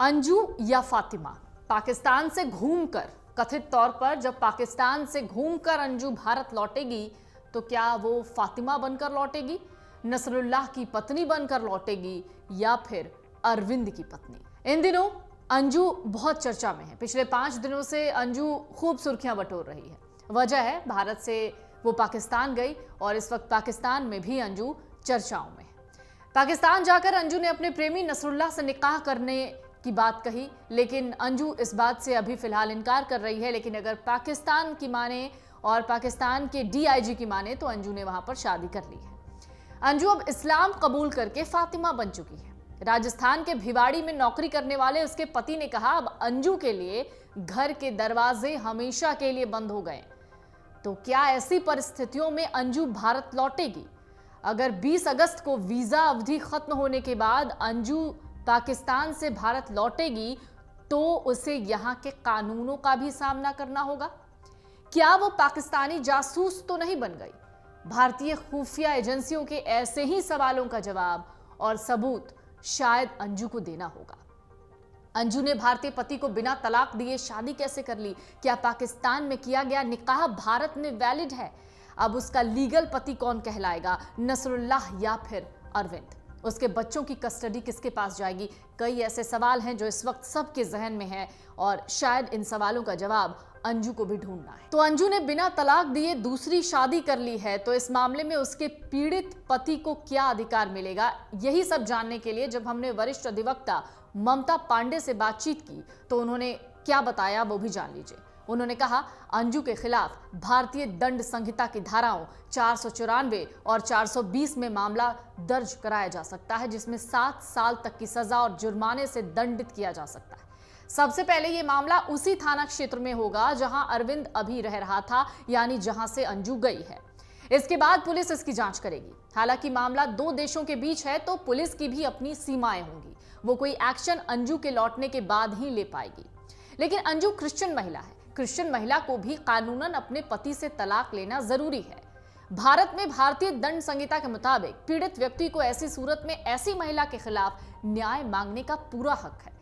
अंजू या फातिमा पाकिस्तान से घूमकर, कथित तौर पर जब पाकिस्तान से घूमकर अंजू भारत लौटेगी तो क्या वो फातिमा बनकर लौटेगी, नसरुल्लाह की पत्नी बनकर लौटेगी या फिर अरविंद की पत्नी। इन दिनों अंजू बहुत चर्चा में है। पिछले 5 दिनों से अंजू खूब सुर्खियां बटोर रही है। वजह है भारत से वो पाकिस्तान गई और इस वक्त पाकिस्तान में भी अंजू चर्चाओं में है। पाकिस्तान जाकर अंजू ने अपने प्रेमी नसरुल्लाह से निकाह करने की बात कही, लेकिन अंजू इस बात से अभी फिलहाल इनकार कर रही है। लेकिन अगर पाकिस्तान की माने और पाकिस्तान के डीआईजी की माने तो अंजू ने वहां पर शादी कर ली है। अंजू अब इस्लाम कबूल करके फातिमा बन चुकी है। राजस्थान के भिवाड़ी में नौकरी करने वाले उसके पति ने कहा, अब अंजू के लिए घर के दरवाजे हमेशा के लिए बंद हो गए। तो क्या ऐसी परिस्थितियों में अंजू भारत लौटेगी? अगर 20 अगस्त को वीजा अवधि खत्म होने के बाद अंजू पाकिस्तान से भारत लौटेगी तो उसे यहां के कानूनों का भी सामना करना होगा। क्या वो पाकिस्तानी जासूस तो नहीं बन गई? भारतीय खुफिया एजेंसियों के ऐसे ही सवालों का जवाब और सबूत शायद अंजू को देना होगा। अंजू ने भारतीय पति को बिना तलाक दिए शादी कैसे कर ली? क्या पाकिस्तान में किया गया निकाह भारत में वैलिड है? अब उसका लीगल पति कौन कहलाएगा, नसरुल्लाह या फिर अरविंद? उसके बच्चों की कस्टडी किसके पास जाएगी? कई ऐसे सवाल हैं जो इस वक्त सबके जहन में हैं और शायद इन सवालों का जवाब अंजू को भी ढूंढना है। तो अंजू ने बिना तलाक दिए दूसरी शादी कर ली है, तो इस मामले में उसके पीड़ित पति को क्या अधिकार मिलेगा? यही सब जानने के लिए जब हमने वरिष्ठ अधिवक्ता ममता पांडे से बातचीत की तो उन्होंने क्या बताया वो भी जान लीजिए। उन्होंने कहा, अंजू के खिलाफ भारतीय दंड संहिता की धाराओं 494 और 420 में मामला दर्ज कराया जा सकता है, जिसमें 7 साल तक की सजा और जुर्माने से दंडित किया जा सकता है। सबसे पहले यह मामला उसी थाना क्षेत्र में होगा जहां अरविंद अभी रह रहा था, यानी जहां से अंजू गई है। इसके बाद पुलिस इसकी जांच करेगी। हालांकि मामला 2 देशों के बीच है तो पुलिस की भी अपनी सीमाएं होंगी। वो कोई एक्शन अंजू के लौटने के बाद ही ले पाएगी। लेकिन अंजू क्रिश्चियन महिला है। क्रिश्चियन महिला को भी कानूनन अपने पति से तलाक लेना जरूरी है। भारत में भारतीय दंड संहिता के मुताबिक पीड़ित व्यक्ति को ऐसी सूरत में ऐसी महिला के खिलाफ न्याय मांगने का पूरा हक है।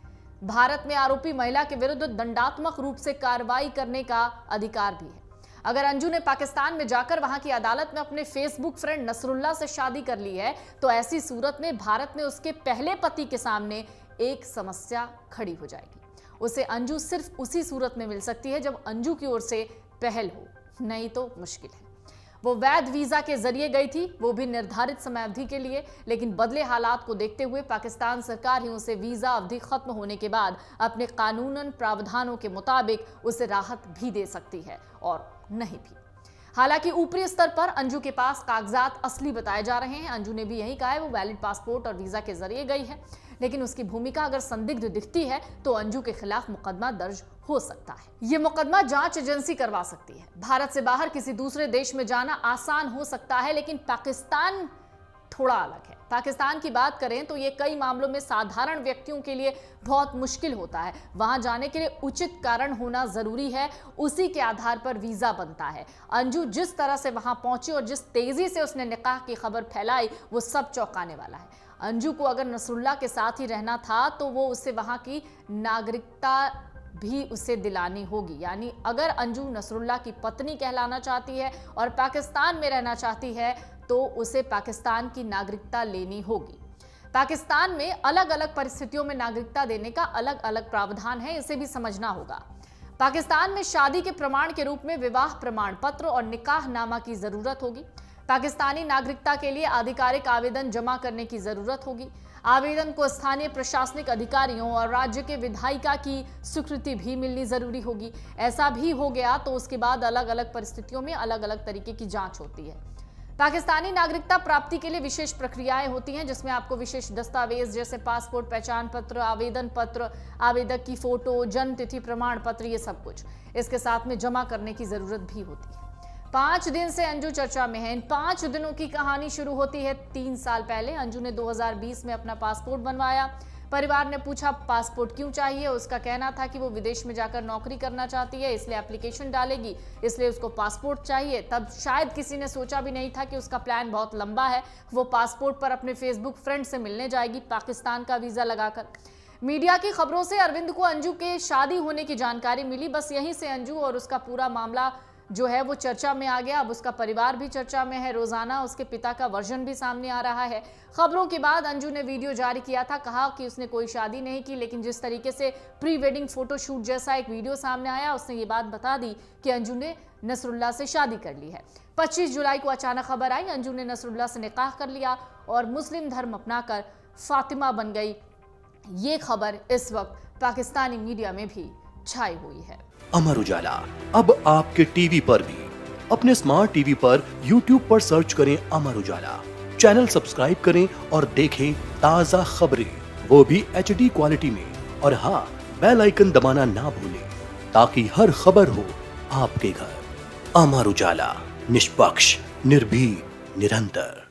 भारत में आरोपी महिला के विरुद्ध दंडात्मक रूप से कार्रवाई करने का अधिकार भी है। अगर अंजू ने पाकिस्तान में जाकर वहां की अदालत में अपने फेसबुक फ्रेंड नसरुल्लाह से शादी कर ली है तो ऐसी सूरत में भारत में उसके पहले पति के सामने एक समस्या खड़ी हो जाएगी। उसे अंजू सिर्फ उसी सूरत में मिल सकती है जब अंजू की ओर से पहल हो, नहीं तो मुश्किल है। वो वैध वीजा के जरिए गई थी, वो भी निर्धारित समय अवधि के लिए, लेकिन बदले हालात को देखते हुए पाकिस्तान सरकार ही उसे वीजा अवधि खत्म होने के बाद अपने कानूनन प्रावधानों के मुताबिक उसे राहत भी दे सकती है और नहीं भी। हालांकि ऊपरी स्तर पर अंजू के पास कागजात असली बताए जा रहे हैं। अंजू ने भी यही कहा है वो वैलिड पासपोर्ट और वीजा के जरिए गई है, लेकिन उसकी भूमिका अगर संदिग्ध दिखती है तो अंजू के खिलाफ मुकदमा दर्ज हो सकता है। यह मुकदमा जांच एजेंसी करवा सकती है। भारत से बाहर किसी दूसरे देश में जाना आसान हो सकता है, लेकिन पाकिस्तान थोड़ा अलग है। पाकिस्तान की बात करें तो ये कई मामलों में साधारण व्यक्तियों के लिए बहुत मुश्किल होता है। वहां जाने के लिए उचित कारण होना जरूरी है, उसी के आधार पर वीजा बनता है। अंजू जिस तरह से वहां पहुंची और जिस तेजी से उसने निकाह की खबर फैलाई वो सब चौंकाने वाला है। अंजू को अगर नसरुल्लाह के साथ ही रहना था तो वो उसे वहां की नागरिकता भी उसे दिलानी होगी। यानी अगर अंजू नसरुल्लाह की पत्नी कहलाना चाहती है और पाकिस्तान में रहना चाहती है तो उसे पाकिस्तान की नागरिकता लेनी होगी। पाकिस्तान में अलग अलग परिस्थितियों में नागरिकता देने का अलग अलग प्रावधान है, इसे भी समझना होगा। पाकिस्तान में शादी के प्रमाण के रूप में विवाह प्रमाण पत्र और निकाहनामा की जरूरत होगी। पाकिस्तानी नागरिकता के लिए आधिकारिक आवेदन जमा करने की जरूरत होगी। आवेदन को स्थानीय प्रशासनिक अधिकारियों और राज्य के विधायिका की स्वीकृति भी मिलनी जरूरी होगी। ऐसा भी हो गया तो उसके बाद अलग अलग परिस्थितियों में अलग अलग तरीके की जांच होती है। पाकिस्तानी नागरिकता प्राप्ति के लिए विशेष प्रक्रियाएं होती हैं, जिसमें आपको विशेष दस्तावेज जैसे पासपोर्ट, पहचान पत्र, आवेदन पत्र, आवेदक की फोटो, जन्म तिथि प्रमाण पत्र, ये सब कुछ इसके साथ में जमा करने की जरूरत भी होती है। 5 दिन से अंजू चर्चा में है। इन 5 दिनों की कहानी शुरू होती है 3 साल पहले। अंजू ने 2020 में अपना पासपोर्ट बनवाया। परिवार ने पूछा पासपोर्ट क्यों चाहिए। उसका कहना था कि वो विदेश में जाकर नौकरी करना चाहती है, इसलिए एप्लीकेशन डालेगी, इसलिए उसको पासपोर्ट चाहिए। तब शायद किसी ने सोचा भी नहीं था कि उसका प्लान बहुत लंबा है। वो पासपोर्ट पर अपने फेसबुक फ्रेंड से मिलने जाएगी पाकिस्तान का वीजा लगाकर। मीडिया की खबरों से अरविंद को अंजू के शादी होने की जानकारी मिली। बस यहीं से अंजू और उसका पूरा मामला जो है वो चर्चा में आ गया। अब उसका परिवार भी चर्चा में है। रोजाना उसके पिता का वर्जन भी सामने आ रहा है। खबरों के बाद अंजू ने वीडियो जारी किया था, कहा कि उसने कोई शादी नहीं की, लेकिन जिस तरीके से प्री वेडिंग फोटोशूट जैसा एक वीडियो सामने आया, उसने ये बात बता दी कि अंजू ने नसरुल्लाह से शादी कर ली है। 25 जुलाई को अचानक खबर आई, अंजू ने नसरुल्लाह से निकाह कर लिया और मुस्लिम धर्म अपनाकर फातिमा बन गई। ये खबर इस वक्त पाकिस्तानी मीडिया में भी छाई हुई है। अमर उजाला अब आपके टीवी पर भी। अपने स्मार्ट टीवी पर YouTube पर सर्च करें अमर उजाला, चैनल सब्सक्राइब करें और देखें ताजा खबरें, वो भी HD क्वालिटी में। और हाँ, बेल आइकन दबाना ना भूलें ताकि हर खबर हो आपके घर। अमर उजाला, निष्पक्ष, निर्भीक, निरंतर।